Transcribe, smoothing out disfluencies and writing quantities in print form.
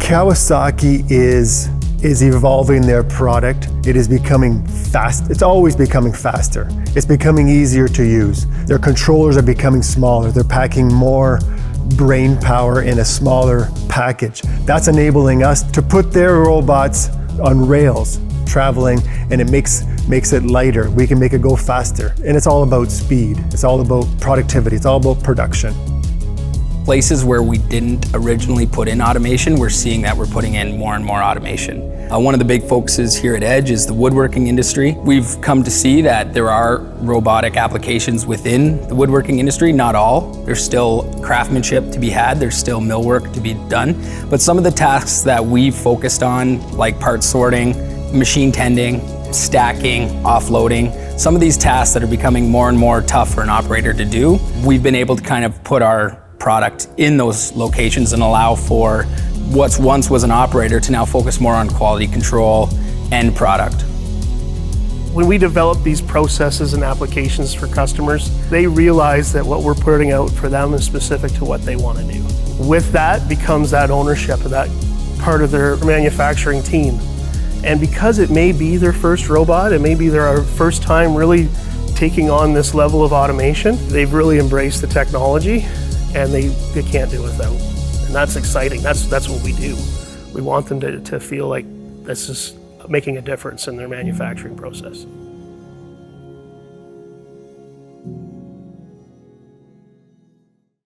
Kawasaki is evolving their product. It is becoming fast. It's always becoming faster. It's becoming easier to use. Their controllers are becoming smaller. They're packing more brain power in a smaller package. That's enabling us to put their robots on rails, traveling, and it makes it lighter. We can make it go faster. And it's all about speed. It's all about productivity. It's all about production. Places where we didn't originally put in automation, we're seeing that we're putting in more and more automation. One of the big focuses here at Edge is the woodworking industry. We've come to see that there are robotic applications within the woodworking industry, not all. There's still craftsmanship to be had, there's still millwork to be done. But some of the tasks that we've focused on, like part sorting, machine tending, stacking, offloading, some of these tasks that are becoming more and more tough for an operator to do, we've been able to kind of put our product in those locations and allow for what once was an operator to now focus more on quality control and product. When we develop these processes and applications for customers, they realize that what we're putting out for them is specific to what they want to do. With that becomes that ownership of that part of their manufacturing team. And because it may be their first robot, it may be their first time really taking on this level of automation, they've really embraced the technology and they can't do without. And that's exciting. That's what we do. We want them to feel like this is making a difference in their manufacturing process.